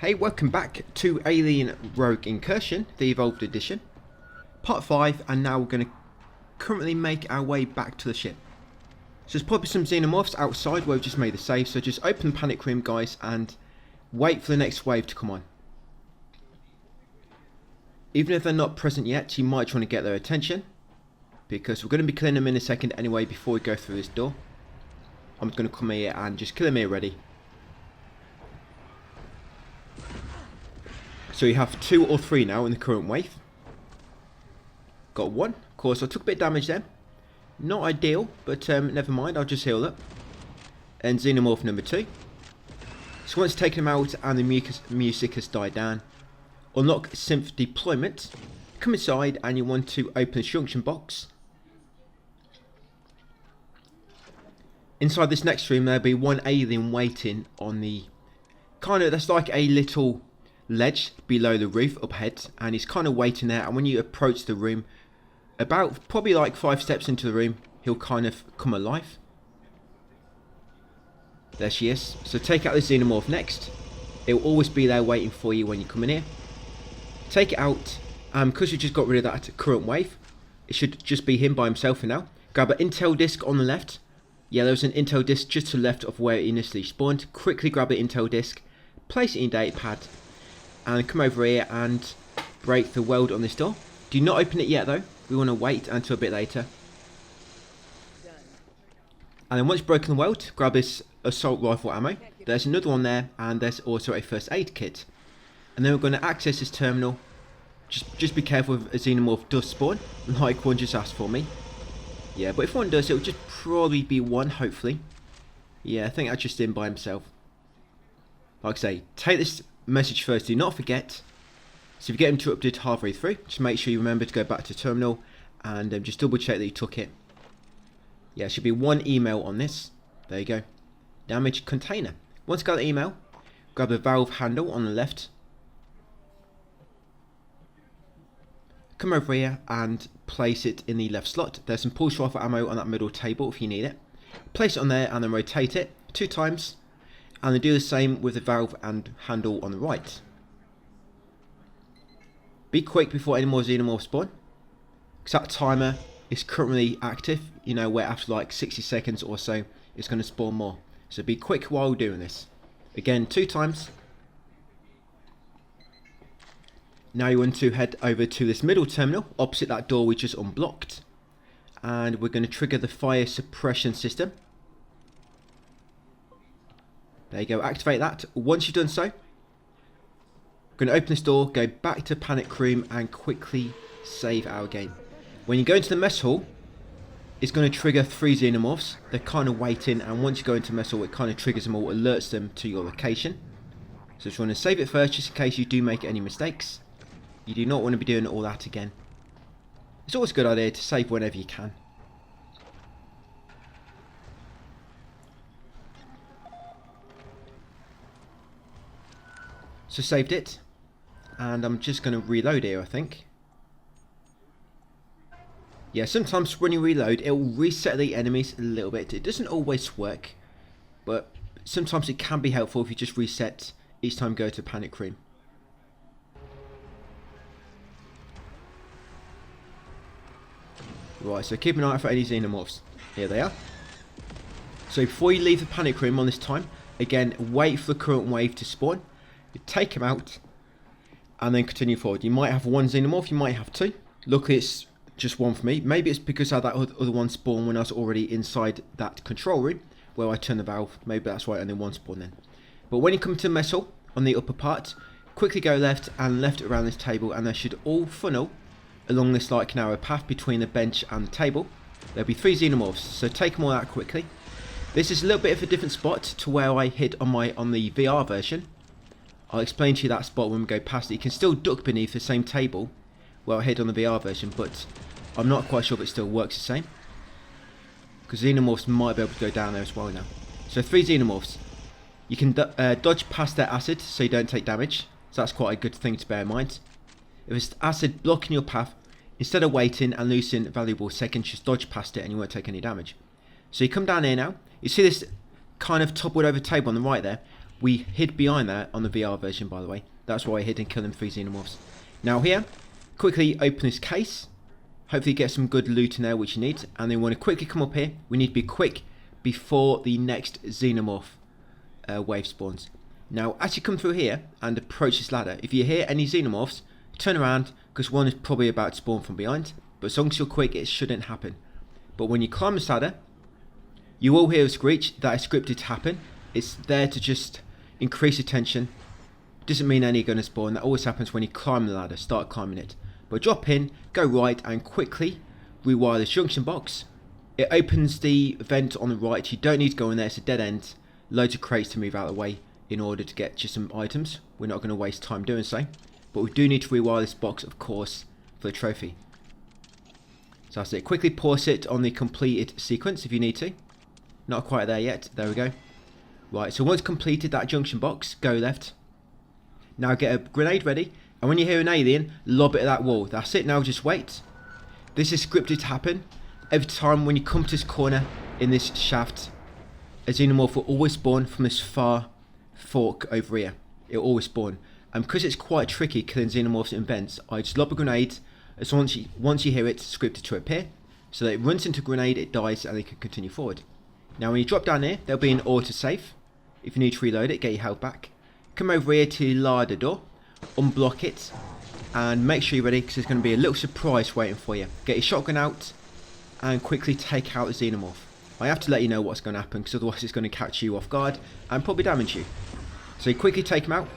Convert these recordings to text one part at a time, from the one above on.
Hey, welcome back to Alien Rogue Incursion, the Evolved Edition. Part 5, and now we're going to currently make our way back to the ship. So there's probably some xenomorphs outside where we've just made the save, so just open the panic room, guys, and wait for the next wave to come on. Even if they're not present yet, you might want to get their attention, because we're going to be killing them in a second anyway before we go through this door. I'm going to come here and just kill them here ready. So you have 2 or 3 now in the current wave. Got 1. Of course, I took a bit of damage then. Not ideal, but never mind, I'll just heal up. And xenomorph number 2. So once taken them out and the music has died down, unlock synth deployment. Come inside and you want to open the junction box. Inside this next room there'll be 1 alien waiting on the that's like a little ledge below the roof up ahead, and he's kind of waiting there, and when you approach the room about probably like 5 steps into the room, he'll kind of come alive. There she is. So take out the xenomorph next. It will always be there waiting for you when you come in here. Take it out, and because we just got rid of that current wave, it should just be him by himself for now. Grab an intel disc on the left. Yeah, there was an intel disc just to the left of where it initially spawned. Quickly grab the intel disc, place it in your datapad, and come over here and break the weld on this door. Do not open it yet though, we want to wait until a bit later. And then once you've broken the weld, grab this assault rifle ammo. There's another one there, and there's also a first aid kit. And then we're going to access this terminal. Just be careful if a xenomorph does spawn, like one just asked for me. Yeah, but if one does, it will just probably be one, hopefully. Yeah, I think that's just in by himself. Like I say, take this message first, do not forget. So if you get interrupted halfway through, just make sure you remember to go back to terminal and just double check that you took it. Yeah, there should be 1 email on this. There you go. Damage container. Once you got the email, grab the valve handle on the left. Come over here and place it in the left slot. There's some pulse rifle ammo on that middle table if you need it. Place it on there and then rotate it 2 times. And then do the same with the valve and handle on the right. Be quick before any more xenomorphs spawn, because that timer is currently active, you know, where after like 60 seconds or so it's going to spawn more. So be quick while doing this. Again, 2 times. Now you want to head over to this middle terminal opposite that door we just unblocked, and we're going to trigger the fire suppression system. There you go, activate that. Once you've done so, we're going to open this door, go back to panic room and quickly save our game. When you go into the mess hall, it's going to trigger 3 xenomorphs. They're kind of waiting, and once you go into mess hall, it kind of triggers them all, alerts them to your location. So just want to save it first, just in case you do make any mistakes. You do not want to be doing all that again. It's always a good idea to save whenever you can. So saved it, and I'm just going to reload here, I think. Yeah, sometimes when you reload, it will reset the enemies a little bit. It doesn't always work, but sometimes it can be helpful if you just reset each time you go to panic room. Right, so keep an eye out for any xenomorphs. Here they are. So before you leave the panic room on this time, again, wait for the current wave to spawn. You take him out and then continue forward. You might have 1 xenomorph, you might have 2. Luckily it's just 1 for me. Maybe it's because I had that other one spawn when I was already inside that control room where I turned the valve. Maybe that's why only 1 spawned then. But when you come to the mess hall on the upper part, quickly go left and left around this table, and they should all funnel along this like narrow path between the bench and the table. There'll be 3 xenomorphs, so take them all out quickly. This is a little bit of a different spot to where I hid on the VR version. I'll explain to you that spot when we go past it. You can still duck beneath the same table where I hid on the VR version, but I'm not quite sure if it still works the same, because xenomorphs might be able to go down there as well now. So 3 xenomorphs. You can dodge past their acid so you don't take damage, so that's quite a good thing to bear in mind. If it's acid blocking your path, instead of waiting and losing valuable seconds, just dodge past it and you won't take any damage. So you come down here now, you see this kind of toppled over table on the right there. We hid behind there on the VR version, by the way. That's why I hid and killed them 3 xenomorphs. Now here, quickly open this case. Hopefully get some good loot in there, which you need. And then we want to quickly come up here. We need to be quick before the next xenomorph wave spawns. Now, as you come through here and approach this ladder, if you hear any xenomorphs, turn around, because one is probably about to spawn from behind. But as long as you're quick, it shouldn't happen. But when you climb this ladder, you will hear a screech. That is scripted to happen. It's there to just increase the tension. Doesn't mean any are going to spawn. That always happens when you climb the ladder, start climbing it. But drop in, go right, and quickly rewire this junction box. It opens the vent on the right. You don't need to go in there, it's a dead end. Loads of crates to move out of the way in order to get just some items. We're not going to waste time doing so. But we do need to rewire this box, of course, for the trophy. So that's it. Quickly pause it on the completed sequence if you need to. Not quite there yet. There we go. Right, so once completed that junction box, go left. Now get a grenade ready. And when you hear an alien, lob it at that wall. That's it. Now just wait. This is scripted to happen. Every time when you come to this corner in this shaft, a xenomorph will always spawn from this far fork over here. It will always spawn. And because it's quite tricky killing xenomorphs in vents, I just lob a grenade. As once you hear it, scripted to appear. So that it runs into a grenade, it dies, and they can continue forward. Now when you drop down here, there'll be an autosave. If you need to reload it, get your health back. Come over here to the larder door, unblock it, and make sure you're ready because there's going to be a little surprise waiting for you. Get your shotgun out and quickly take out the xenomorph. I have to let you know what's going to happen because otherwise it's going to catch you off guard and probably damage you. So you quickly take him out,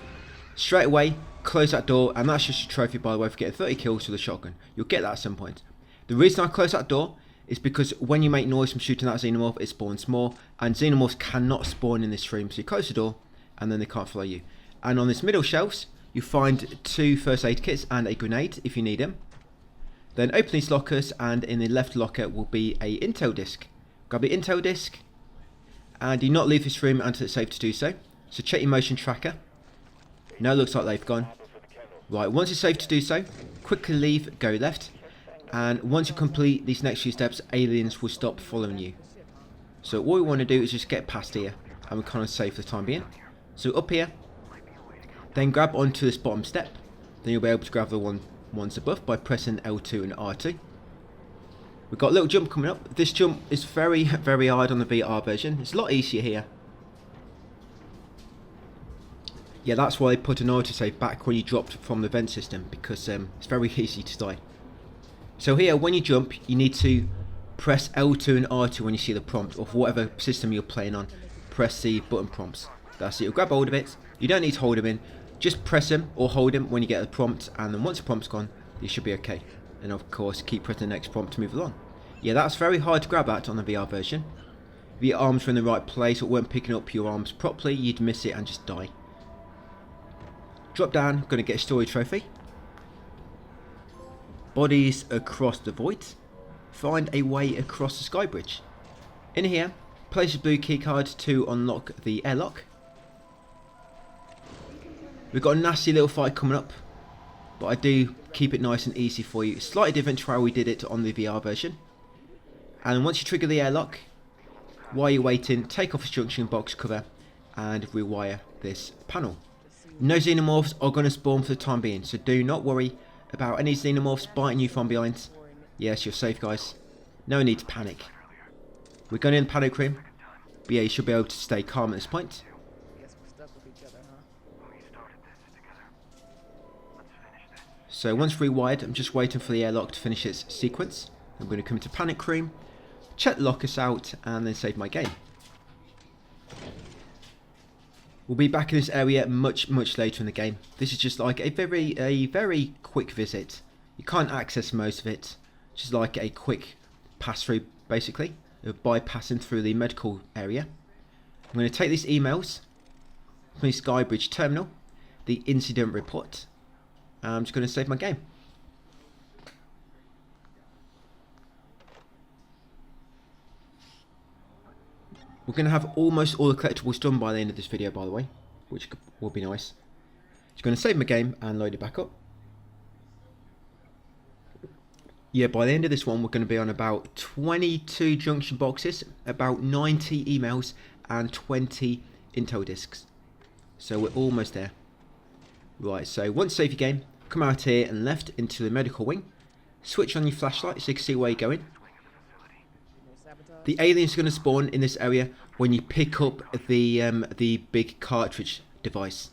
straight away, close that door, and that's just a trophy, by the way, for getting 30 kills with a shotgun. You'll get that at some point. The reason I close that door is because when you make noise from shooting that xenomorph, it spawns more, and xenomorphs cannot spawn in this room, so you close the door, and then they can't follow you. And on this middle shelves, you find 2 first aid kits and a grenade, if you need them. Then open these lockers, and in the left locker will be a intel disc. Grab the intel disc, and do not leave this room until it's safe to do so. So check your motion tracker. Now it looks like they've gone. Right, once it's safe to do so, quickly leave, go left. And once you complete these next few steps, aliens will stop following you. So all we want to do is just get past here, and we're kind of safe for the time being. So up here, then grab onto this bottom step. Then you'll be able to grab the ones above by pressing L2 and R2. We've got a little jump coming up. This jump is very, very hard on the VR version. It's a lot easier here. Yeah, that's why they put an autosave back when you dropped from the vent system, because it's very easy to die. So here, when you jump, you need to press L2 and R2 when you see the prompt, or for whatever system you're playing on, press the button prompts. That's it, you'll grab hold of it. You don't need to hold them in, just press them or hold them when you get the prompt, and then once the prompt's gone, you should be okay. And of course, keep pressing the next prompt to move along. Yeah, that's very hard to grab at on the VR version. If your arms were in the right place or weren't picking up your arms properly, you'd miss it and just die. Drop down, going to get a story trophy. Bodies across the void. Find a way across the Skybridge. In here, place the blue keycard to unlock the airlock. We've got a nasty little fight coming up, but I do keep it nice and easy for you. It's slightly different to how we did it on the VR version. And once you trigger the airlock, while you're waiting, take off the junction box cover and rewire this panel. No xenomorphs are going to spawn for the time being, so do not worry about any xenomorphs biting you from behind. Yes, you're safe, guys. No need to panic. We're going in the panic room, but yeah, you should be able to stay calm at this point. So once rewired, I'm just waiting for the airlock to finish its sequence. I'm going to come into panic room, check the lockers out, and then save my game. We'll be back in this area much later in the game. This is just like a very quick visit. You can't access most of it. Just like a quick pass through, basically, bypassing through the medical area. I'm going to take these emails from the Skybridge terminal, the incident report. I'm just going to save my game. We're going to have almost all the collectibles done by the end of this video, by the way, which will be nice. Just going to save my game and load it back up. Yeah, by the end of this one, we're going to be on about 22 junction boxes, about 90 emails, and 20 intel discs. So we're almost there. Right, so once you save your game, come out here and left into the medical wing. Switch on your flashlight so you can see where you're going. The aliens are going to spawn in this area when you pick up the big cartridge device.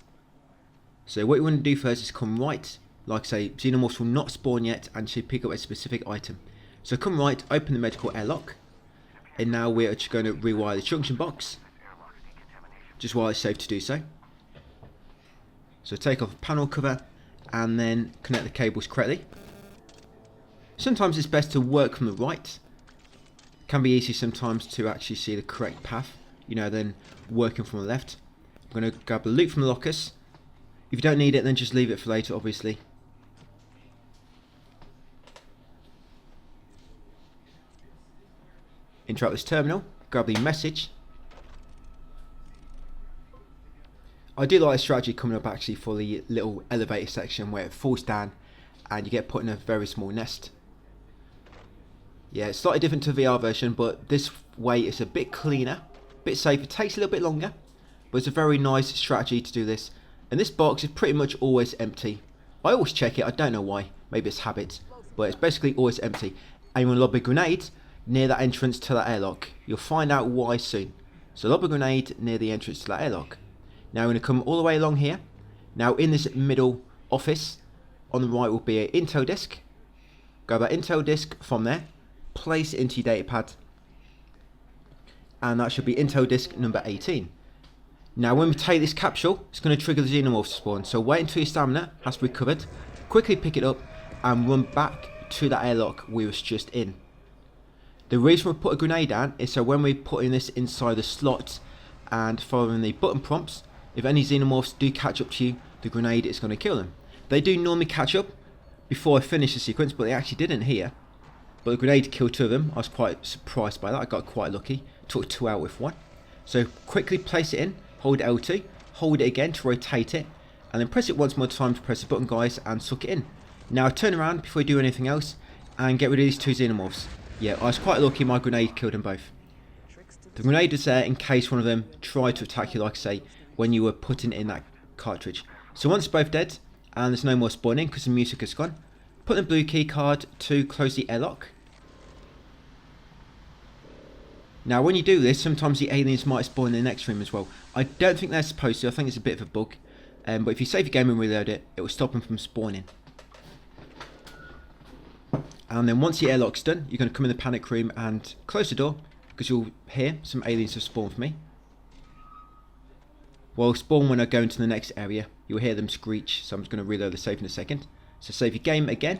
So what you want to do first is come right. Like I say, xenomorphs will not spawn yet and should pick up a specific item. So come right, open the medical airlock. And now we're just going to rewire the junction box. Just while it's safe to do so. So take off the panel cover and then connect the cables correctly. Sometimes it's best to work from the right. It can be easy sometimes to actually see the correct path, you know, than working from the left. I'm going to grab the loot from the lockers. If you don't need it, then just leave it for later, obviously. Interrupt this terminal, grab the message. I do like the strategy coming up actually for the little elevator section where it falls down and you get put in a very small nest. Yeah, it's slightly different to the VR version, but this way it's a bit cleaner, a bit safer. It takes a little bit longer, but it's a very nice strategy to do this. And this box is pretty much always empty. I always check it, I don't know why, maybe it's habit, but it's basically always empty. And you want to lob a grenade near that entrance to that airlock. You'll find out why soon. So lob a grenade near the entrance to that airlock. Now we're going to come all the way along here. Now in this middle office, on the right will be an Intel disk. Grab that Intel disk from there, place it into your datapad, and that should be Intel disk number 18. Now when we take this capsule, it's going to trigger the xenomorph spawn, so wait until your stamina has recovered, quickly pick it up and run back to that airlock we was just in. The reason we put a grenade down is so when we're putting this inside the slot and following the button prompts, if any xenomorphs do catch up to you, the grenade is going to kill them. They do normally catch up before I finish the sequence, but they actually didn't here. But the grenade killed 2 of them. I was quite surprised by that. I got quite lucky. Took 2 out with 1. So quickly place it in, hold L2, hold it again to rotate it, and then press it once more time to press the button, guys, and suck it in. Now turn around before you do anything else and get rid of these 2 xenomorphs. Yeah, I was quite lucky my grenade killed them both. The grenade was there in case one of them tried to attack you, like I say, when you were putting in that cartridge. So once both dead, and there's no more spawning because the music has gone, put the blue key card to close the airlock. Now when you do this, sometimes the aliens might spawn in the next room as well. I don't think they're supposed to, I think it's a bit of a bug. But if you save your game and reload it, it will stop them from spawning. And then once the airlock's done, you're going to come in the panic room and close the door, because you'll hear some aliens have spawned for me. Well, spawn when I go into the next area, you'll hear them screech, so I'm just going to reload the save in a second. So save your game again.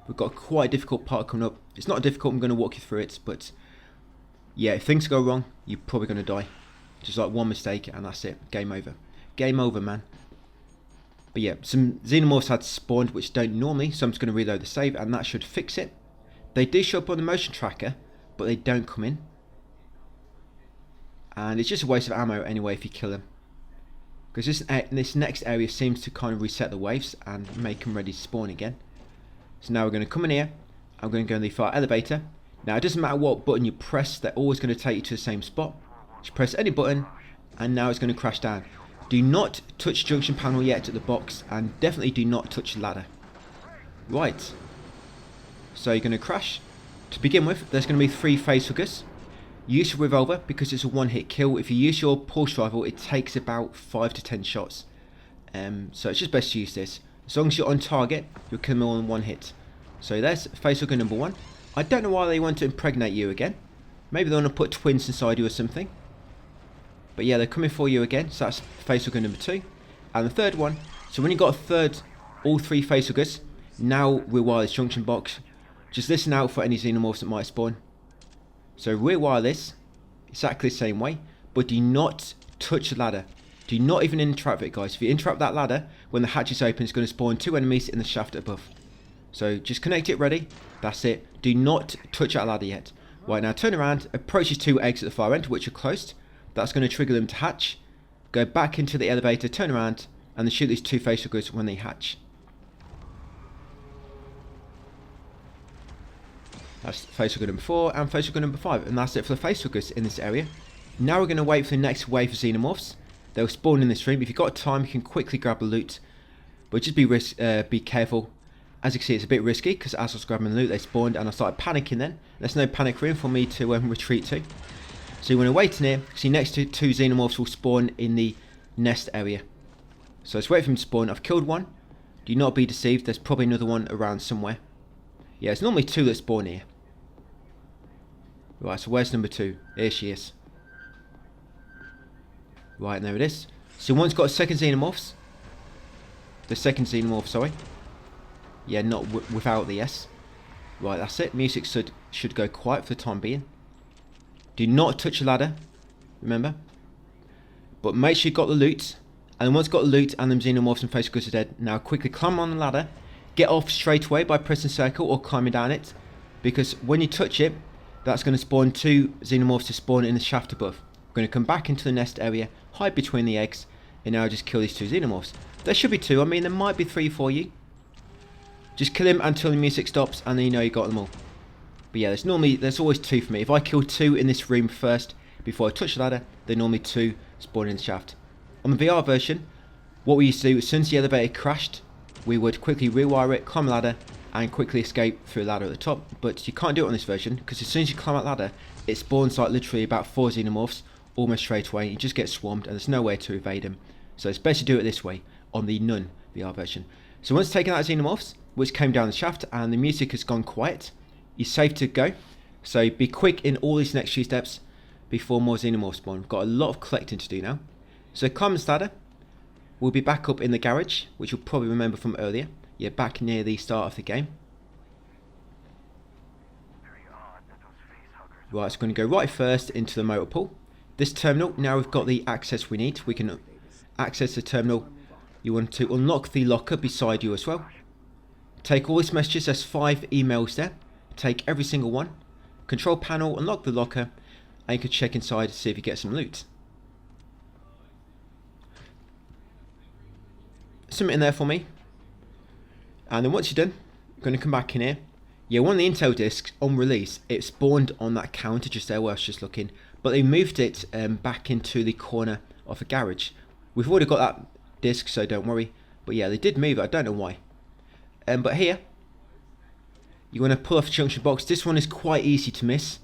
We've got quite a difficult part coming up. It's not difficult, I'm going to walk you through it, but yeah, if things go wrong, you're probably going to die. Just like one mistake and that's it, game over. Game over, man. But yeah, some xenomorphs had spawned which don't normally, so I'm just going to reload the save and that should fix it. They do show up on the motion tracker, but they don't come in. And it's just a waste of ammo anyway if you kill them. Because this next area seems to kind of reset the waves and make them ready to spawn again. So now we're going to come in here. I'm going to go in the fire elevator. Now it doesn't matter what button you press, they're always going to take you to the same spot. Just press any button and now it's going to crash down. Do not touch junction panel yet at the box, and definitely do not touch the ladder. Right. So you're going to crash. To begin with, there's going to be 3 facehuggers. Use your revolver because it's a one-hit kill. If you use your pulse rifle, it takes about 5 to 10 shots. So it's just best to use this. As long as you're on target, you'll kill them all in 1 hit. So there's facehugger number 1. I don't know why they want to impregnate you again. Maybe they want to put twins inside you or something. But yeah, they're coming for you again. So that's facehugger number 2. And the third one. So when you've got all 3 facehuggers, now rewire this junction box. Just listen out for any xenomorphs that might spawn. So rewire this exactly the same way, but do not touch the ladder. Do not even interrupt it, guys. If you interrupt that ladder, when the hatch is open, it's going to spawn 2 enemies in the shaft above. So just connect it ready. That's it. Do not touch that ladder yet. Right, now turn around, approach these 2 eggs at the far end, which are closed. That's going to trigger them to hatch. Go back into the elevator, turn around, and then shoot these 2 facehuggers when they hatch. That's facehugger number 4 and facehugger number 5, and that's it for the facehuggers in this area. Now we're going to wait for the next wave of xenomorphs. They'll spawn in this room. If you've got time, you can quickly grab the loot, but just be careful. As you can see, it's a bit risky because as I was grabbing the loot, they spawned and I started panicking then. There's no panic room for me to retreat to. So you want to wait in here. See, next to 2 xenomorphs will spawn in the nest area. So let's wait for him to spawn. I've killed one. Do not be deceived. There's probably another one around somewhere. Yeah, it's normally 2 that spawn here. Right, so where's number 2? Here she is. Right, and there it is. So one's got a second xenomorphs. The second xenomorph, sorry. Yeah, not without the S. Right, that's it. Music should go quiet for the time being. Do not touch a ladder, remember. But make sure you've got the loot. And once you've got the loot and them xenomorphs and face goods are dead, now quickly climb on the ladder. Get off straight away by pressing circle or climbing down it. Because when you touch it, that's going to spawn 2 xenomorphs to spawn in the shaft above. We're going to come back into the nest area, hide between the eggs, and now just kill these 2 xenomorphs. There should be 2, I mean there might be 3 for you. Just kill him until the music stops and then you know you got them all. But yeah, there's always 2 for me. If I kill 2 in this room first before I touch the ladder, then normally 2 spawn in the shaft. On the VR version, what we used to do, as soon as the elevator crashed, we would quickly rewire it, climb the ladder, and quickly escape through the ladder at the top. But you can't do it on this version, because as soon as you climb that ladder, it spawns like literally about 4 xenomorphs, almost straight away. You just get swarmed, and there's no way to evade them. So it's best to do it this way, on the Nun VR version. So once taken out xenomorphs, which came down the shaft, and the music has gone quiet, you're safe to go. So be quick in all these next few steps before more xenomorphs spawn. We've got a lot of collecting to do now. So climb this ladder. We'll be back up in the garage, which you'll probably remember from earlier. Yeah, back near the start of the game. Right, so we're going to go right first into the motor pool. This terminal, now we've got the access we need. We can access the terminal. You want to unlock the locker beside you as well. Take all these messages, there's 5 emails there. Take every single one. Control panel, unlock the locker, and you can check inside to see if you get some loot. Something in there for me. And then once you're done, I'm going to come back in here. Yeah, one of the Intel discs on release, it spawned on that counter just there where I was just looking. But they moved it back into the corner of the garage. We've already got that disc, so don't worry. But yeah, they did move it, I don't know why. But here, you want to pull off the junction box. This one is quite easy to miss,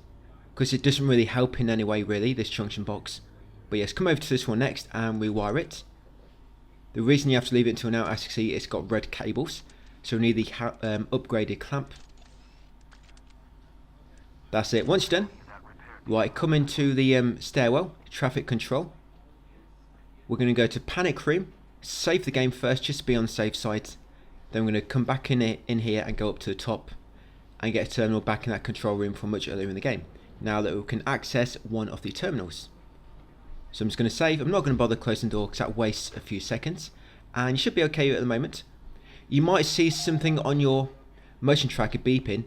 because it doesn't really help in any way really, this junction box. But yes, come over to this one next and rewire it. The reason you have to leave it until now, as you can see, it's got red cables. So we need the upgraded clamp. That's it. Once you're done, right, come into the stairwell, traffic control. We're going to go to panic room, save the game first, just to be on the safe side. Then we're going to come back in here and go up to the top and get a terminal back in that control room from much earlier in the game. Now that we can access one of the terminals. So I'm just going to save. I'm not going to bother closing the door because that wastes a few seconds. And you should be okay at the moment. You might see something on your motion tracker beeping.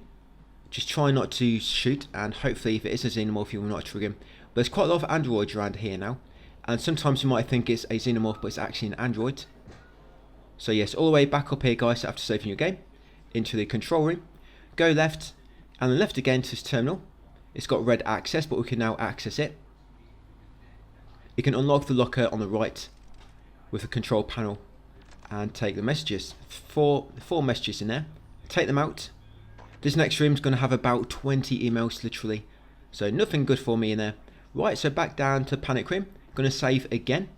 Just try not to shoot, and hopefully if it is a xenomorph you will not trigger him. But there's quite a lot of androids around here now. And sometimes you might think it's a xenomorph, but it's actually an android. So yes, all the way back up here guys, after saving your game, into the control room. Go left, and then left again to this terminal. It's got red access, but we can now access it. You can unlock the locker on the right with the control panel and take the messages. Four messages in there. Take them out. This next room is going to have about 20 emails literally. So nothing good for me in there. Right, so back down to panic room. Going to save again.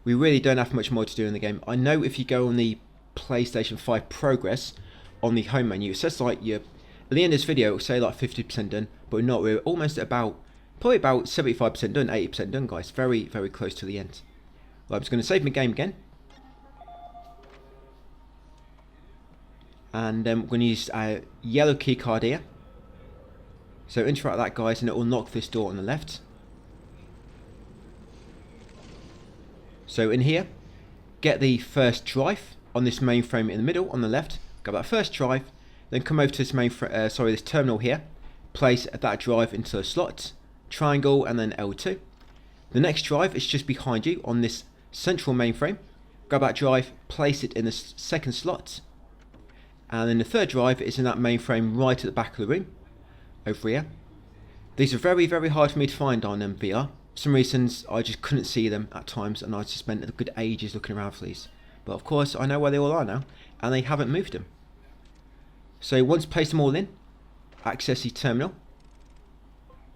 We really don't have much more to do in the game. I know if you go on the PlayStation 5 progress on the home menu, it says like you're at the end of this video, it will say like 50% done, but we're not. We're almost probably about 75% done, 80% done, guys. Very, very close to the end. Right, I'm just going to save my game again. And we're going to use a yellow key card here. So interact that, guys, and it will unlock this door on the left. So in here, get the first drive on this mainframe in the middle on the left. Got that first drive. Then come over to this this terminal here. Place that drive into the slot, triangle, and then L2. The next drive is just behind you on this central mainframe. Grab that drive, place it in the second slot, and then the third drive is in that mainframe right at the back of the room, over here. These are very, very hard for me to find on VR. For some reasons, I just couldn't see them at times, and I just spent a good ages looking around for these. But of course, I know where they all are now, and they haven't moved them. So once you place them all in, access the terminal.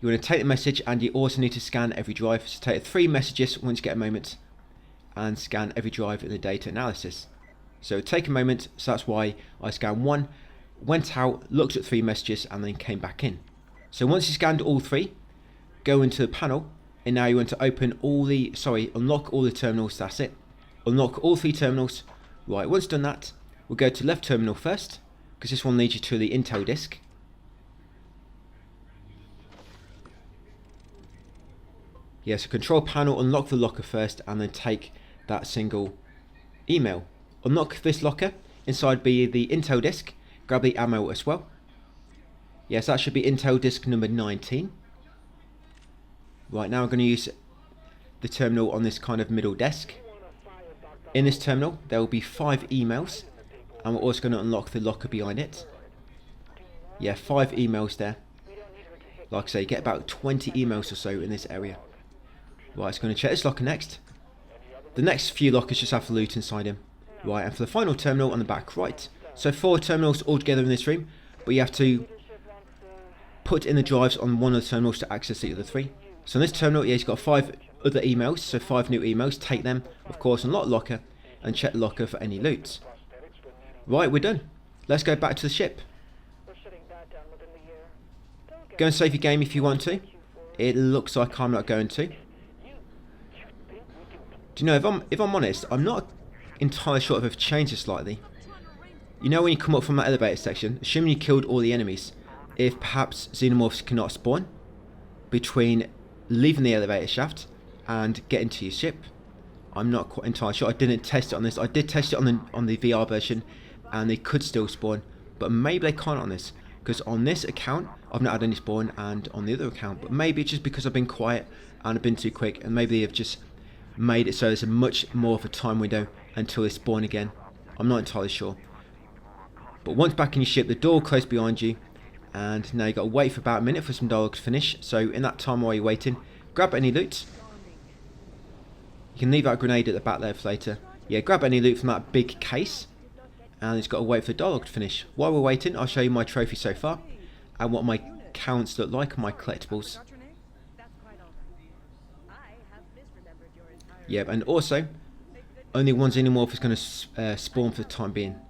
You want to take the message, and you also need to scan every drive. So take 3 messages once you get a moment, and scan every drive in the data analysis. So take a moment, so that's why I scanned 1, went out, looked at 3 messages, and then came back in. So once you scanned all 3, go into the panel, and now you want to unlock all the terminals. That's it. Unlock all 3 terminals. Right, once done that, we'll go to left terminal first, because this one leads you to the Intel disk. Yeah, so control panel, unlock the locker first, and then take that single email. Unlock this locker, inside be the Intel disk, grab the ammo as well. Yes, that should be Intel disk number 19. Right, now I'm going to use the terminal on this kind of middle desk. In this terminal, there will be 5 emails, and we're also going to unlock the locker behind it. Yeah, 5 emails there. Like I say, you get about 20 emails or so in this area. Right, it's going to check this locker next. The next few lockers just have the loot inside them. Right, and for the final terminal on the back right. So 4 terminals all together in this room, but you have to put in the drives on one of the terminals to access the other 3. So in this terminal, yeah, it's got 5 other emails, so 5 new emails. Take them, of course, unlock the locker, and check the locker for any loot. Right, we're done. Let's go back to the ship. Go and save your game if you want to. It looks like I'm not going to. Do you know, if I'm honest, I'm not entirely sure if I've changed this slightly. You know when you come up from that elevator section, assuming you killed all the enemies, if perhaps xenomorphs cannot spawn between leaving the elevator shaft and getting to your ship. I'm not quite entirely sure. I didn't test it on this. I did test it on the VR version, and they could still spawn, but maybe they can't on this, because on this account I've not had any spawn, and on the other account, but maybe it's just because I've been quiet and I've been too quick, and maybe they've just made it so there's a much more of a time window until they spawn again. I'm not entirely sure. But once back in your ship, the door will close behind you, and now you've got to wait for about a minute for some dialogue to finish. So in that time while you're waiting, grab any loot. You can leave that grenade at the back there for later. Yeah, grab any loot from that big case, and it's got to wait for the dialogue to finish. While we're waiting, I'll show you my trophy so far and what my counts look like on my collectibles. Yep, and also, only one xenomorph is going to spawn for the time being.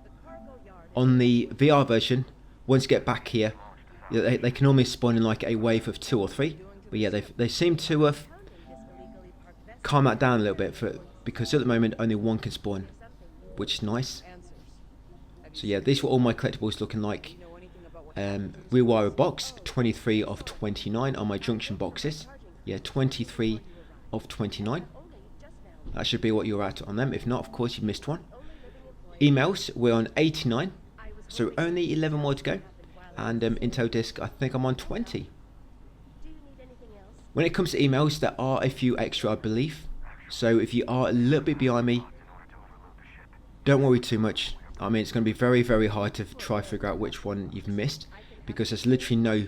On the VR version, once you get back here, they can normally spawn in like a wave of 2 or 3. But yeah, they seem to calm that down a little bit, because at the moment only 1 can spawn, which is nice. So yeah, these were all my collectibles looking like. Rewire a box, 23 of 29 on my junction boxes. Yeah, 23 of 29. That should be what you're at on them. If not, of course, you missed one. Emails, we're on 89. So only 11 more to go. And Intel disk, I think I'm on 20. When it comes to emails, there are a few extra, I believe. So if you are a little bit behind me, don't worry too much. I mean, it's going to be very, very hard to try to figure out which one you've missed, because there's literally no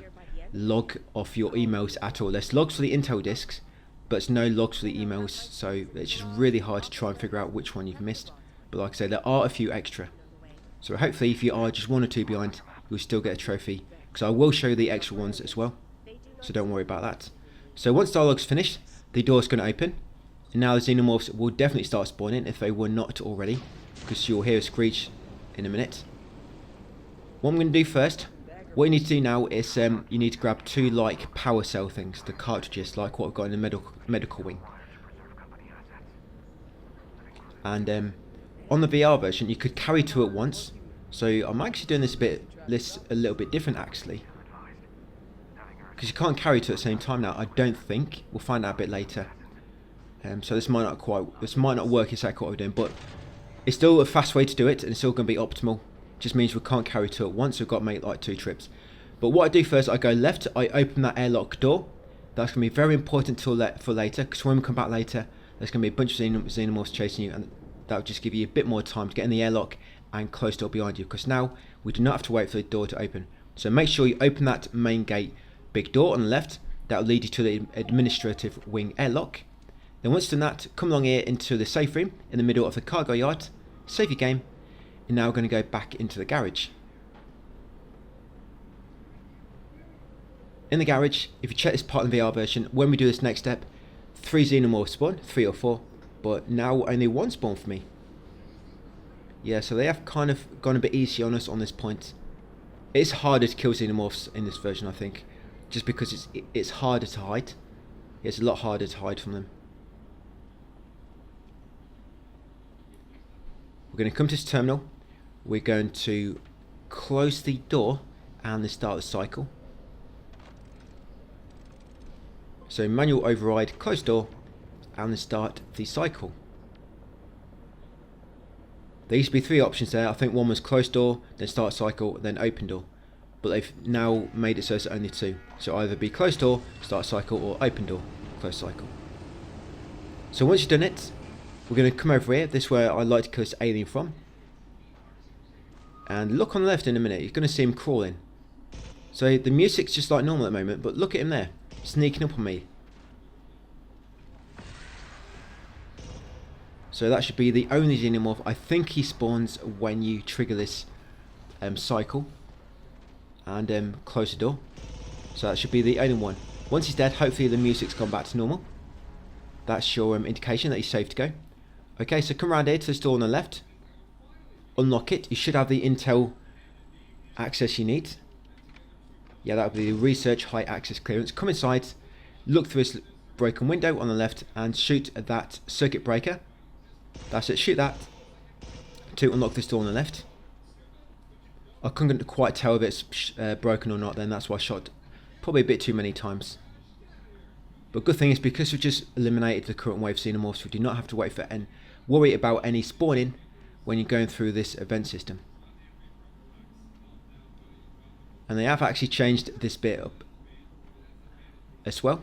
log of your emails at all. There's logs for the Intel disks, but there's no logs for the emails, so it's just really hard to try and figure out which one you've missed. But like I say, there are a few extra. So hopefully if you are just 1 or 2 behind, you'll still get a trophy, because I will show you the extra ones as well. So don't worry about that. So once dialogue's finished, the door's going to open. And now the xenomorphs will definitely start spawning if they were not already, because you'll hear a screech in a minute. What I'm going to do first, what you need to do now is you need to grab 2 like power cell things, the cartridges, like what I've got in the medical wing. And on the VR version, you could carry 2 at once. So I'm actually doing this a little bit different actually, because you can't carry 2 at the same time now. I don't think. We'll find out a bit later. So this might not work exactly what we're doing, but it's still a fast way to do it, and it's still going to be optimal. Just means we can't carry 2 at once. We've got to make like 2 trips. But what I do first, I go left. I open that airlock door. That's going to be very important for later, because when we come back later, there's going to be a bunch of xenomorphs chasing you, and that will just give you a bit more time to get in the airlock and close the door behind you, because now we do not have to wait for the door to open. So make sure you open that main gate, big door on the left, That will lead you to the administrative wing airlock. Then once done that, come along here into the safe room in the middle of the cargo yard, save your game, and now we're going to go back into the garage. In the garage, if you check this part in the VR version, when we do this next step, 3 xenomorphs spawn, 3 or 4, but now only 1 spawn for me. Yeah, so they have kind of gone a bit easy on us on this point. It's harder to kill xenomorphs in this version, I think, just because it's harder to hide. It's a lot harder to hide from them. We're going to come to this terminal. We're going to close the door and then start the cycle. So manual override, close door, and then start the cycle. There used to be 3 options there. I think one was close door, then start cycle, then open door. But they've now made it so it's only 2. So either be close door, start cycle, or open door, close cycle. So once you've done it, we're going to come over here. This is where I like to kill this alien from. And look on the left in a minute. You're going to see him crawling. So the music's just like normal at the moment, but look at him there, sneaking up on me. So that should be the only xenomorph. I think he spawns when you trigger this cycle and close the door. So that should be the only one. Once he's dead, hopefully the music's gone back to normal. That's your indication that he's safe to go. Okay, so come around here to this door on the left. Unlock it. You should have the intel access you need. Yeah, that would be the research high access clearance. Come inside, look through this broken window on the left and shoot at that circuit breaker. That's it, shoot that to unlock this door on the left. I couldn't quite tell if it's broken or not then, that's why I shot probably a bit too many times. But good thing is because we just eliminated the current wave xenomorphs, we do not have to wait for and worry about any spawning when you're going through this event system. And they have actually changed this bit up as well.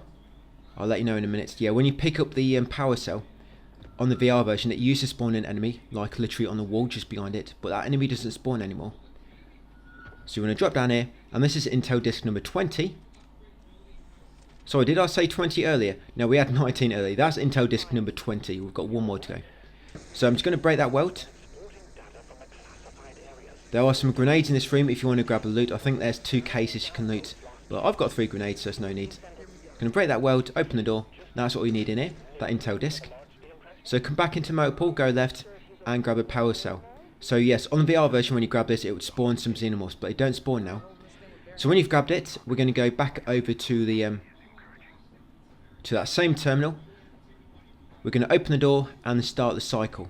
I'll let you know in a minute. Yeah, when you pick up the power cell on the VR version, it used to spawn an enemy, like literally on the wall just behind it, but that enemy doesn't spawn anymore. So you want to drop down here, and this is Intel disk number 20. Sorry, did I say 20 earlier? No, we had 19 earlier. That's Intel disk number 20. We've got 1 more to go. So I'm just going to break that weld. There are some grenades in this room if you want to grab a loot. I think there's 2 cases you can loot, but I've got 3 grenades, so there's no need. Going to break that weld, open the door. That's what we need in here, that Intel disk. So come back into motor pool, go left, and grab a power cell. So yes, on the VR version, when you grab this, it would spawn some xenomorphs, but they don't spawn now. So when you've grabbed it, we're going to go back over to the to that same terminal. We're going to open the door and start the cycle.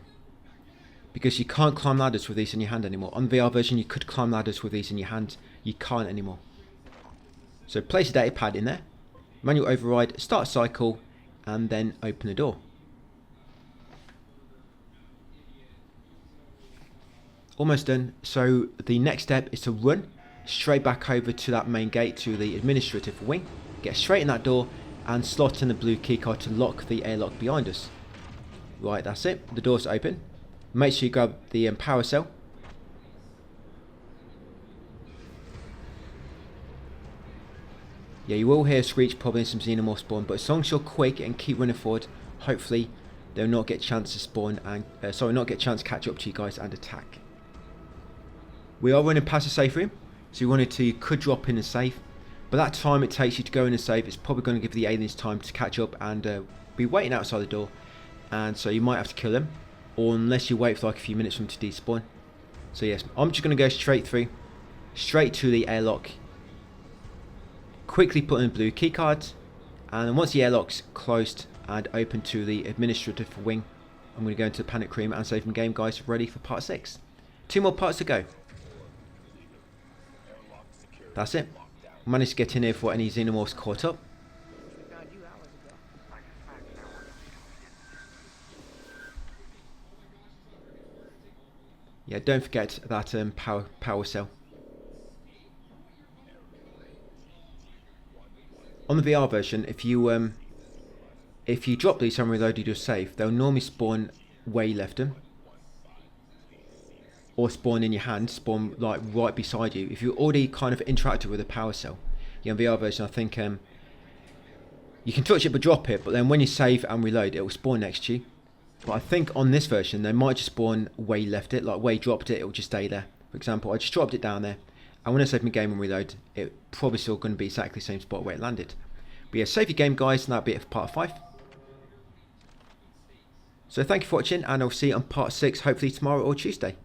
Because you can't climb ladders with these in your hand anymore. On the VR version, you could climb ladders with these in your hand. You can't anymore. So place a data pad in there. Manual override, start cycle, and then open the door. Almost done. So the next step is to run straight back over to that main gate to the administrative wing. Get straight in that door and slot in the blue keycard to lock the airlock behind us. Right, that's it. The door's open. Make sure you grab the power cell. Yeah, you will hear a screech, probably some xenomorph spawn, but as long as you're quick and keep running forward, hopefully they'll not get a chance to spawn and not get a chance to catch up to you guys and attack. We are running past the safe room, so you could drop in the safe, but that time it takes you to go in the safe, it's probably going to give the aliens time to catch up and be waiting outside the door, and so you might have to kill them, or unless you wait for like a few minutes for them to despawn. So yes, I'm just going to go straight through, straight to the airlock, quickly put in blue keycard, and then once the airlock's closed and open to the administrative wing, I'm going to go into the panic room and save the game, guys, ready for part 6. 2 more parts to go. That's it. Managed to get in here before any xenomorphs caught up. Yeah, don't forget that power cell. On the VR version, if you drop these and reloaded your save, they'll normally spawn where you left them, or spawn in your hand, spawn like right beside you. If you already kind of interacted with a power cell, yeah, in VR version, I think You can touch it but drop it, but then when you save and reload, it will spawn next to you. But I think on this version, they might just spawn where you left it, like where you dropped it, it will just stay there. For example, I just dropped it down there, and when I save my game and reload, it's probably still going to be exactly the same spot where it landed. But yeah, save your game, guys, and that'll be it for part 5. So thank you for watching, and I'll see you on part 6, hopefully tomorrow or Tuesday.